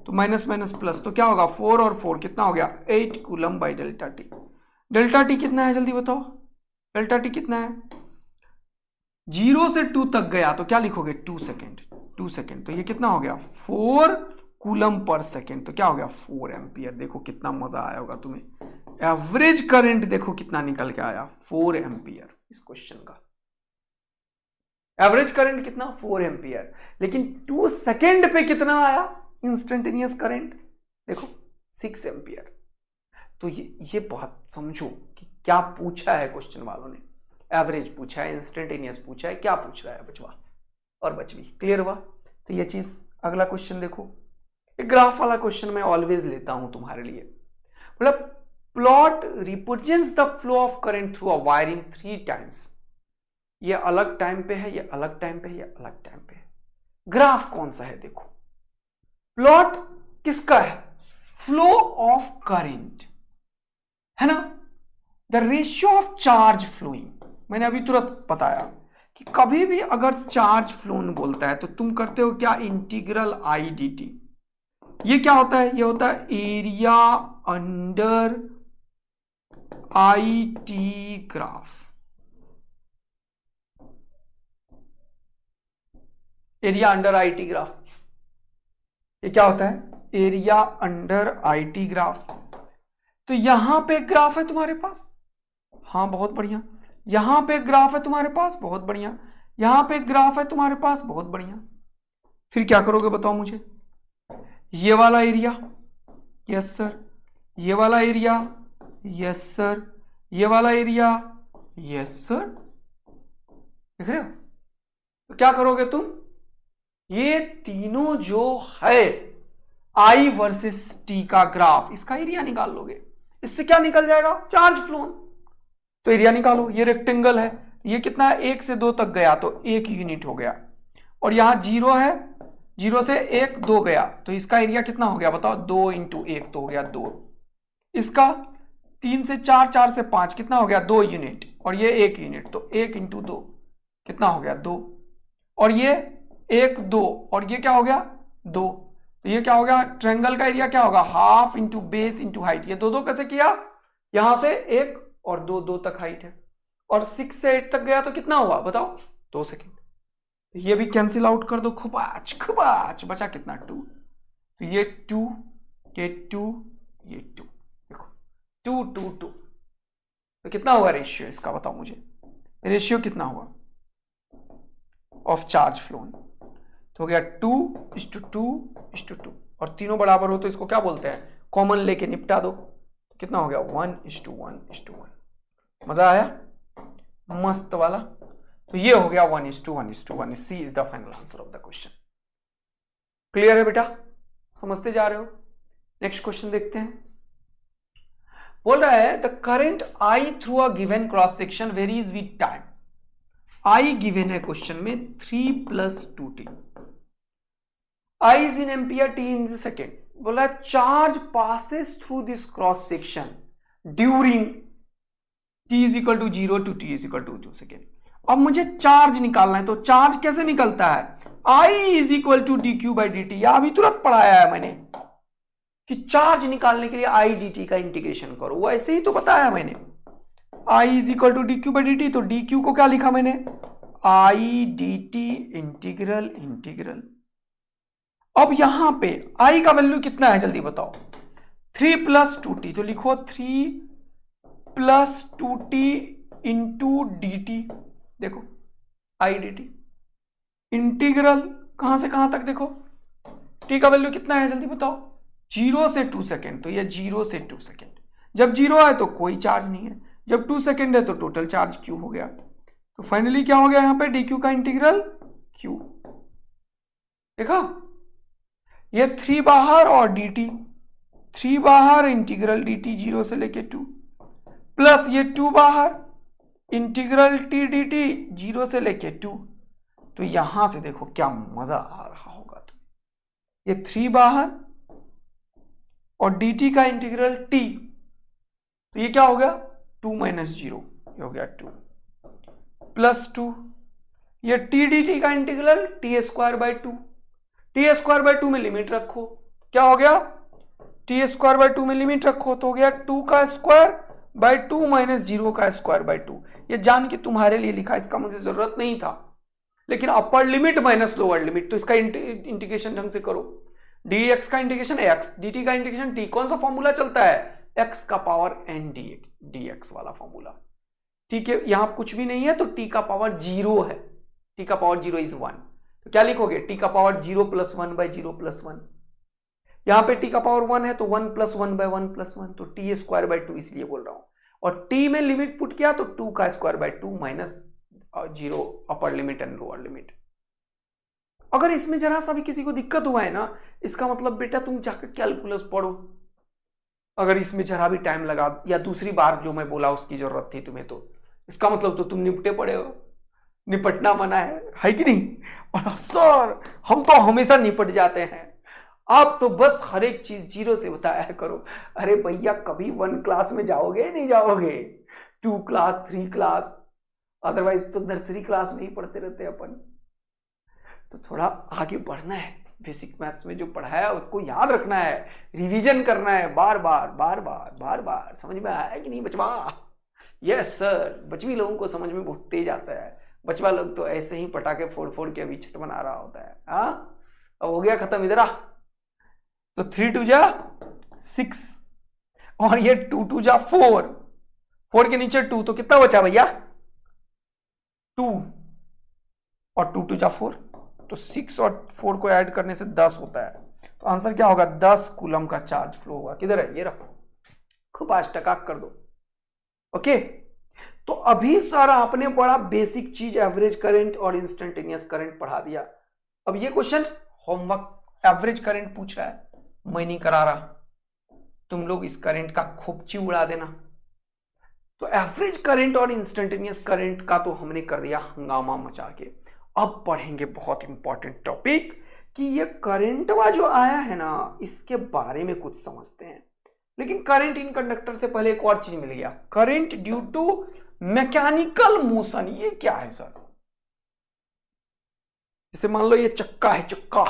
तो माइनस माइनस प्लस, तो क्या होगा? 4 और 4 कितना हो गया? 8 coulomb bye delta T. Delta T कितना है जल्दी बताओ? डेल्टा टी कितना है? 0 से 2 तक गया तो क्या लिखोगे? 2 सेकेंड, 2 सेकेंड। तो ये कितना हो गया? 4 कूलम पर सेकेंड, तो क्या हो गया? 4 एम्पियर। देखो कितना मजा आया होगा तुम्हें। एवरेज करंट देखो कितना निकल के आया, 4 एम्पियर। इस क्वेश्चन का एवरेज करंट कितना? 4 एम्पियर। लेकिन 2 सेकेंड पे कितना आया इंस्टेंटेनियस करंट? देखो 6 एम्पियर। तो ये बहुत समझो कि क्या पूछा है क्वेश्चन वालों ने। एवरेज पूछा है, इंस्टेंटेनियस पूछा है, क्या पूछ रहा है बचवा और बचवी। क्लियर हुआ? तो ये चीज। अगला क्वेश्चन देखो, एक ग्राफ वाला क्वेश्चन मैं ऑलवेज लेता हूं तुम्हारे लिए। मतलब plot represents the flow of current through a wire in 3 times. ये अलग टाइम पे है, ये अलग टाइम पे है, ये अलग टाइम पे है। ग्राफ कौन सा है? देखो, प्लॉट किसका है? फ्लो ऑफ करंट है ना, the ratio of charge flowing. मैंने अभी तुरंत बताया कि कभी भी अगर चार्ज फ्लोन बोलता है तो तुम करते हो क्या? Integral I D T. ये क्या होता है? ये होता है area under I T graph. Area under I T graph, ये क्या होता है? Area under I T graph. तो यहां पे ग्राफ है तुम्हारे पास, हाँ बहुत बढ़िया। यहां पे ग्राफ है तुम्हारे पास, बहुत बढ़िया। यहां पे ग्राफ है तुम्हारे पास, बहुत बढ़िया। फिर क्या करोगे बताओ मुझे? ये वाला एरिया, यस सर। ये वाला एरिया, यस सर। ये वाला एरिया, यस सर। देख रहे हो? तो क्या करोगे तुम? ये तीनों जो है आई वर्सेस टी का ग्राफ, इसका एरिया निकाल लोगे। इससे क्या निकल जाएगा? Charge phloem. तो एरिया निकालो। ये रेक्टेंगल है, ये कितना है? 1 से 2 तक गया तो 1 यूनिट हो गया। और यहां 0 है, 0 से 1 2 गया तो इसका एरिया कितना हो गया बताओ? 2 इंटू 1 तो हो गया 2। इसका 3 से 4, 4 से 5 कितना हो गया? 2 यूनिट। और ये 1 यूनिट, तो 1 इंटू 2 कितना हो गया? 2। और ये 1 2 और ये क्या हो गया? 2। तो ये क्या हो गया? ट्रायंगल का एरिया क्या होगा? Half into base into height. ये 2 2 कैसे किया? यहां से 1 और 2 2 तक हाइट है। और 6 से 8 तक गया तो कितना हुआ बताओ? 2 सेकेंड। ये भी कैंसिल आउट कर दो, खुबाच खुबाच। बचा कितना? 2। तो ये 2, ये 2, ये 2। देखो 2 2 2। तो कितना हुआ रेशियो इसका बताओ मुझे? रेशियो कितना हुआ ऑफ चार्ज फ्लोन? तो हो गया 2:2:2। और तीनों बराबर हो तो इसको क्या बोलते हैं? कॉमन लेके निपटा दो। तो कितना हो गया? 1:1:1। मजा आया? मस्त वाला। तो ये हो गया 1:1:1। C is the final answer of the question. Clear है बेटा? समझते जा रहे हो? नेक्स्ट क्वेश्चन देखते हैं। बोल रहा है the current I through a given cross section varies with time. I given है क्वेश्चन में 3 + 2t, I is in ampere, T in second. बोला charge passes through this cross section during t is equal to 0 to t is equal to 2 second. अब मुझे चार्ज निकालना है, तो चार्ज कैसे निकलता है, I is equal to dq/dt। या अभी तुरंत पढ़ाया है मैंने कि चार्ज निकालने के लिए I dt का इंटीग्रेशन करो, वो ऐसे ही तो बताया मैंने। I is equal to dq/dt, तो dq को क्या लिखा मैंने, I dt इंटीग्रल। अब यहां पे I का वैल्यू कितना है जल्दी बताओ, 3 + 2t, तो लिखो 3 + 2t इंटू dt। देखो I dt इंटीग्रल कहां से कहां तक, देखो t का वैल्यू कितना है जल्दी बताओ, 0 से 2 सेकेंड, तो ये 0 से 2 सेकेंड। जब 0 है तो कोई चार्ज नहीं है, जब 2 सेकेंड है तो टोटल चार्ज q हो गया। तो फाइनली क्या हो गया यहां पे, dq का इंटीग्रल q। देखा, ये 3 बाहर और dt, 3 बाहर इंटीग्रल dt 0 से लेके 2, प्लस ये 2 बाहर इंटीग्रल t dt 0 से लेके 2। तो यहां से देखो क्या मजा आ रहा होगा तुम्हें, ये 3 बाहर और dt का इंटीग्रल t, तो ये क्या हो गया 2 - 0, ये हो गया 2 प्लस 2, ये t dt का इंटीग्रल t²/2, t²/2 में लिमिट रखो, क्या हो गया t²/2 में लिमिट रखो, तो हो गया 2²/2 - 0²/2। ये जान के तुम्हारे लिए लिखा, इसका मुझे जरूरत नहीं था, लेकिन upper limit minus lower limit, तो इसका इंटीग्रेशन ढंग से करो। dx का इंटीग्रेशन x, dt का इंटीग्रेशन t, कौन सा फॉर्मूला चलता है, x का पावर n dx वाला फॉर्मूला। ठीक है, यहां कुछ भी नहीं है तो t का पावर 0 है, t का पावर 0 इज 1, तो क्या लिखोगे, t का पावर 0 + 1/0 + 1। यहां पे t का पावर 1 है तो 1 + 1/1 + 1, तो t²/2 इसलिए बोल रहा हूं। और t में लिमिट पुट किया तो 2²/2 - 0 upper limit and lower limit. अगर इसमें जरा सा भी किसी को दिक्कत हुआ है ना, इसका मतलब बेटा तुम जाकर कैलकुलस पढ़ो। अगर इसमें जरा भी टाइम लगा या दूसरी बार जो मैं बोला उसकी जरूरत थी तुम्हें, तो इसका मतलब तो तुम निपटे पड़े हो, निपटना मना है कि नहीं। और सर हम तो हमेशा निपट जाते हैं, आप तो बस हर एक चीज 0 से बताया करो। अरे भैया कभी 1 क्लास में जाओगे नहीं जाओगे, 2 क्लास 3 क्लास, अदरवाइज तो नर्सरी क्लास में ही पढ़ते रहते अपन। तो थोड़ा आगे बढ़ना है, बेसिक मैथ्स में जो पढ़ाया उसको याद रखना है, रिवीजन करना है बार बार। समझ में आया कि नहीं बचवा? यस सर, बचवी लोगों को समझ में बहुत तेज आता है, बचवा लोग तो ऐसे ही पटाखे फोड़ के अभी छट बना रहा होता है। हाँ अब हो गया खत्म, इधर आ। तो 3 × 2 = 6 और ये 2 × 2 = 4, 4 के नीचे 2, तो कितना बचा भैया 2, और 2 × 2 = 4, तो 6 और 4 को ऐड करने से 10 होता है। तो आंसर क्या होगा, 10 कूलम का चार्ज फ्लो होगा। किधर है, ये रखो, खूब 5 टका कर दो। ओके, तो अभी सारा आपने बड़ा बेसिक चीज एवरेज करंट और इंस्टेंटेनियस करंट पढ़ा दिया। अब ये क्वेश्चन होमवर्क एवरेज करंट पूछ रहा है, मैं नहीं करा रहा, तुम लोग इस करंट का खोपची उड़ा देना। तो एवरेज करंट और इंस्टेंटेनियस करंट का तो हमने कर दिया हंगामा मचा के। अब पढ़ेंगे बहुत इंपॉर्टेंट टॉपिक कि ये करंटवा जो आया है ना, इसके बारे में कुछ समझते हैं। लेकिन करंट इन कंडक्टर से पहले एक और चीज मिल गया, current due to mechanical motion. ये क्या है सर? जैसे मान लो ये चक्का है, चक्का,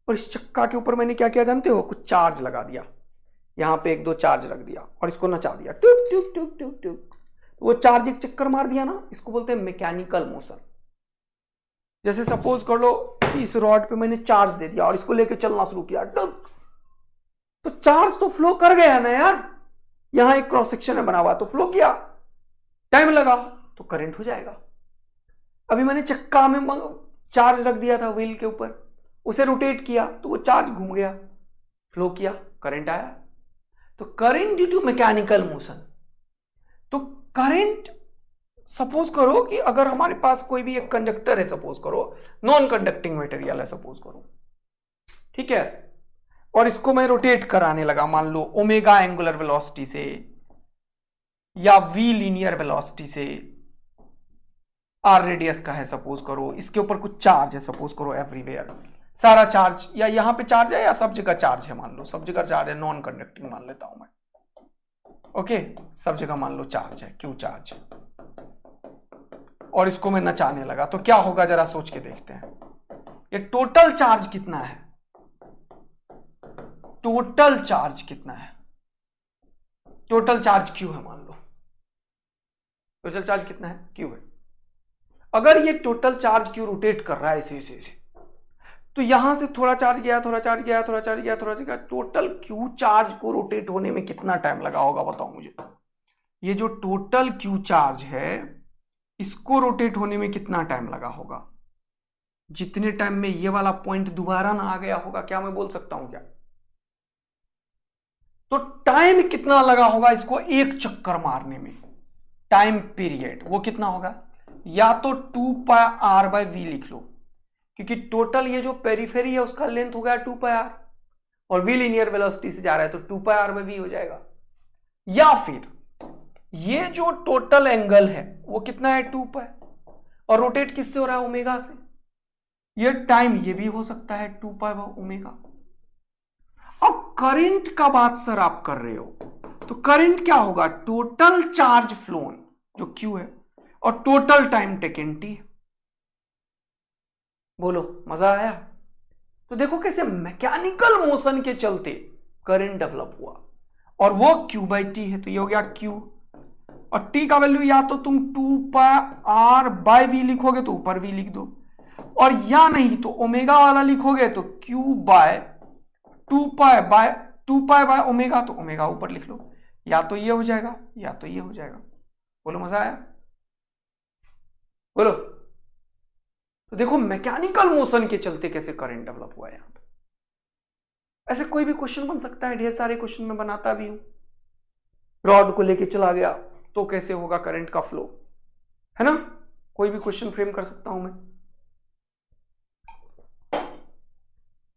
और इस चक्का के ऊपर मैंने क्या किया जानते हो, कुछ चार्ज लगा दिया, यहां पे 1-2 चार्ज रख दिया और इसको नचा दिया, टुक टुक टुक टुक टुक, वो चार्ज एक चक्कर मार दिया ना, इसको बोलते हैं मैकेनिकल मोशन। जैसे सपोज कर लो कि इस रॉड पे मैंने चार्ज दे दिया और इसको लेके चलना शुरू किया, टुक, तो चार्ज तो फ्लो कर गया ना यार, यहां एक क्रॉस सेक्शन है बना हुआ, तो फ्लो किया, टाइम लगा तो करंट हो जाएगा। अभी मैंने चक्का में चार्ज रख दिया था व्हील के ऊपर, उसे रोटेट किया तो वो चार्ज घूम गया, फ्लो किया, करंट आया। तो current due to mechanical motion. तो करंट सपोज करो कि अगर हमारे पास कोई भी एक कंडक्टर है, सपोज करो नॉन कंडक्टिंग मटेरियल है, सपोज करो, ठीक है, और इसको मैं रोटेट कराने लगा, मान लो ओमेगा एंगुलर वेलोसिटी से या वी लीनियर वेलोसिटी से, आर रेडियस का है सपोज करो, इसके ऊपर कुछ चार्ज है सपोज करो एवरीवेयर, सारा चार्ज, या यहां पे चार्ज है या सब जगह चार्ज है, मान लो सब जगह चार्ज है, नॉन कंडक्टिंग मान लेता हूं मैं, ओके, सब जगह मान लो चार्ज है, क्यू चार्ज है, और इसको मैं नचाने लगा तो क्या होगा जरा सोच के देखते हैं। ये टोटल चार्ज कितना है, टोटल चार्ज कितना है, टोटल चार्ज क्यू है, मान लो टोटल चार्ज कितना है, क्यू है। अगर ये टोटल चार्ज क्यू रोटेट कर रहा है ऐसे, तो यहां से थोड़ा चार्ज गया, थोड़ा चार्ज गया, थोड़ा चार्ज गया, थोड़ा चार्ज गया, टोटल क्यू चार्ज को रोटेट होने में कितना टाइम लगा होगा बताओ मुझे। ये जो टोटल क्यू चार्ज है इसको रोटेट होने में कितना टाइम लगा होगा, जितने टाइम में ये वाला पॉइंट दोबारा ना आ गया होगा, क्या मैं बोल सकता हूं क्या? तो टाइम कितना लगा होगा इसको एक चक्कर मारने में, टाइम पीरियड वो कितना होगा, या तो 2πr/v लिख लो, क्योंकि टोटल ये जो पेरिफेरी है उसका लेंथ हो गया 2πr और v लीनियर वेलोसिटी से जा रहा है तो 2πr/v हो जाएगा, या फिर ये जो टोटल एंगल है वो कितना है 2π और रोटेट किससे हो रहा है, ओमेगा से, ये टाइम ये भी हो सकता है 2π/ω। अब करंट का बात सर आप कर रहे हो तो करंट क्या होगा, टोटल चार्ज फ्लोन जो Q है और टोटल टाइम टेकन T। बोलो मजा आया? तो देखो कैसे मैकेनिकल मोशन के चलते करंट डेवलप हुआ और वो Q/T है, तो ये हो गया Q, और T का वैल्यू या तो तुम 2πr/v लिखोगे तो ऊपर v लिख दो, और या नहीं तो ओमेगा वाला लिखोगे तो Q/2π/ω तो ओमेगा ऊपर लिख लो, या तो ये हो जाएगा या तो ये हो जाएगा। बोलो मजा आया? बोलो। तो देखो मैकेनिकल मोशन के चलते कैसे करंट डेवलप हुआ है यहां पे। ऐसे कोई भी क्वेश्चन बन सकता है, ढेर सारे क्वेश्चन मैं बनाता भी हूं। रॉड को लेके चला गया तो कैसे होगा करंट का फ्लो, है ना, कोई भी क्वेश्चन फ्रेम कर सकता हूं मैं।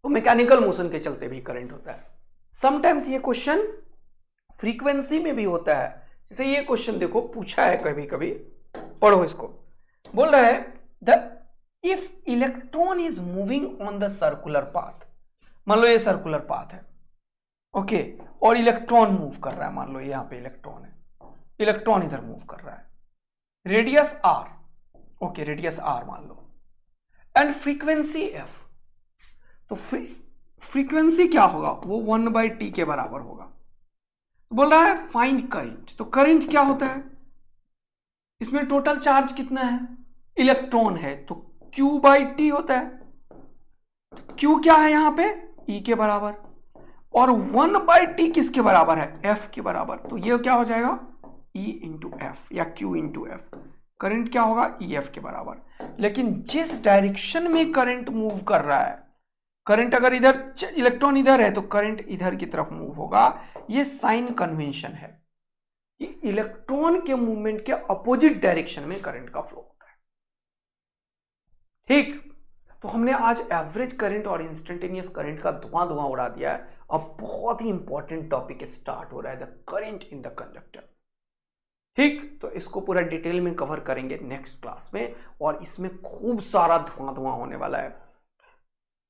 तो मैकेनिकल मोशन के चलते भी करंट होता है। समटाइम्स ये क्वेश्चन फ्रीक्वेंसी में भी होता है, जैसे ये क्वेश्चन देखो पूछा है कभी कभी, पढ़ो इसको। बोल रहा है the if electron is moving on the circular path, मान लो ये सर्कुलर पाथ है, ओके, और इलेक्ट्रॉन मूव कर रहा है, मान लो यहां पे इलेक्ट्रॉन है, इलेक्ट्रॉन इधर मूव कर रहा है, radius r, okay radius r मान लो, एंड फ्रीक्वेंसी f, तो फ्रीक्वेंसी क्या होगा, वो 1/t के बराबर होगा। तो बोल रहा है फाइंड करंट, तो करंट क्या होता है, इसमें टोटल चार्ज कितना है, इलेक्ट्रॉन है तो Q/T होता है, तो Q क्या है यहां पे, E के बराबर, और 1/T किसके बराबर है, F के बराबर, तो ये क्या हो जाएगा E इंटू एफ या Q इंटू एफ। करंट क्या होगा, EF के बराबर। लेकिन जिस डायरेक्शन में करंट मूव कर रहा है, करंट अगर इधर, इलेक्ट्रॉन इधर है तो करंट इधर की तरफ मूव होगा, ये साइन कन्वेंशन है कि इलेक्ट्रॉन के मूवमेंट के अपोजिट डायरेक्शन में करंट का फ्लो होता है। ठीक, तो हमने आज एवरेज करंट और इंस्टेंटेनियस करंट का धुआं उड़ा दिया है। अब बहुत ही इंपॉर्टेंट टॉपिक स्टार्ट हो रहा है, the current in the conductor. ठीक, तो इसको पूरा डिटेल में कवर करेंगे नेक्स्ट क्लास में, और इसमें खूब सारा धुआं होने वाला है।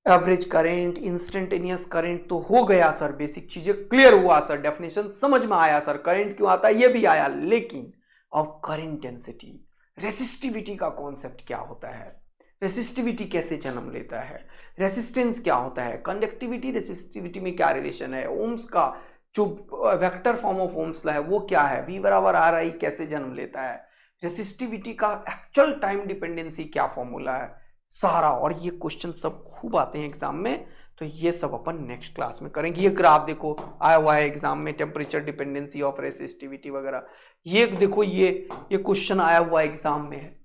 एवरेज करंट, इंस्टेंटेनियस करंट तो हो गया सर, बेसिक चीजें क्लियर हुआ सर, डेफिनेशन समझ में आया सर, करंट क्यों आता है ये भी आया। लेकिन अब करंट डेंसिटी, रेसिस्टिविटी का कॉन्सेप्ट क्या होता है, रेसिस्टिविटी कैसे जन्म लेता है, रेसिस्टेंस क्या होता है, कंडक्टिविटी रेसिस्टिविटी में क्या रिलेशन है, ओम्स का जो vector form of Ohm's law है वो क्या है, V बराबर RI कैसे जन्म लेता है, रेसिस्टिविटी का एक्चुअल टाइम डिपेंडेंसी क्या फॉर्मूला है, सारा। और ये क्वेश्चन सब खूब आते हैं एग्जाम में, तो ये सब अपन नेक्स्ट क्लास में करेंगे। ये ग्राफ देखो आया हुआ है एग्जाम में, टेम्परेचर डिपेंडेंसी ऑफ रेसिस्टिविटी वगैरह, ये देखो ये क्वेश्चन आया हुआ एग्जाम में है।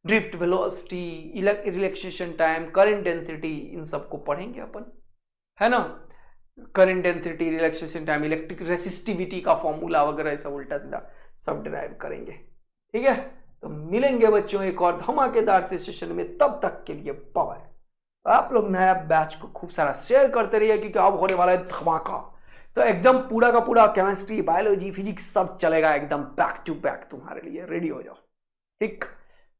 Drift velocity, relaxation time, current density, इन सबको पढ़ेंगे अपन, है ना। Current density, relaxation time, electric resistivity का फॉर्मूला वगैरह सब उल्टा सीधा सब डिराइव करेंगे। ठीक है, तो मिलेंगे बच्चों एक और धमाकेदार से सेशन में, तब तक के लिए बाय। आप लोग नया बैच को खूब सारा शेयर करते रहिए क्योंकि अब होने वाला है धमाका। तो एकदम पूरा का पूरा केमिस्ट्री, बायोलॉजी, फिजिक्स सब चलेगा एकदम बैक टू बैक तुम्हारे लिए। रेडी हो जाओ, ठीक।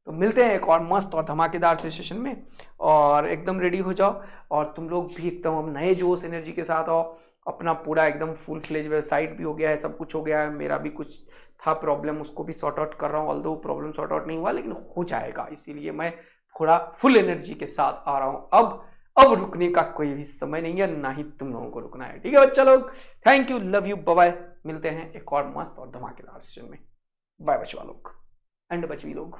तो मिलते हैं एक और मस्त और धमाकेदार से सेशन में, और एकदम रेडी हो जाओ। और तुम लोग भी एकदम नए जोश एनर्जी के साथ आओ। अपना पूरा एकदम फुल फ्लेज वेबसाइट भी हो गया है, सब कुछ हो गया है। मेरा भी कुछ था प्रॉब्लम, उसको भी सॉर्ट आउट कर रहा हूँ। ऑल्दो प्रॉब्लम सॉर्ट आउट नहीं हुआ, लेकिन हो जाएगा। इसीलिए मैं थोड़ा फुल एनर्जी के साथ आ रहा हूँ। अब रुकने का कोई भी समय नहीं है, ना ही तुम लोगों को रुकना है। ठीक है बच्चा लोग, thank you, love you, bye bye. मिलते हैं एक और मस्त और धमाकेदार सेशन में। बाय बचवा लोग एंड बचवी लोग।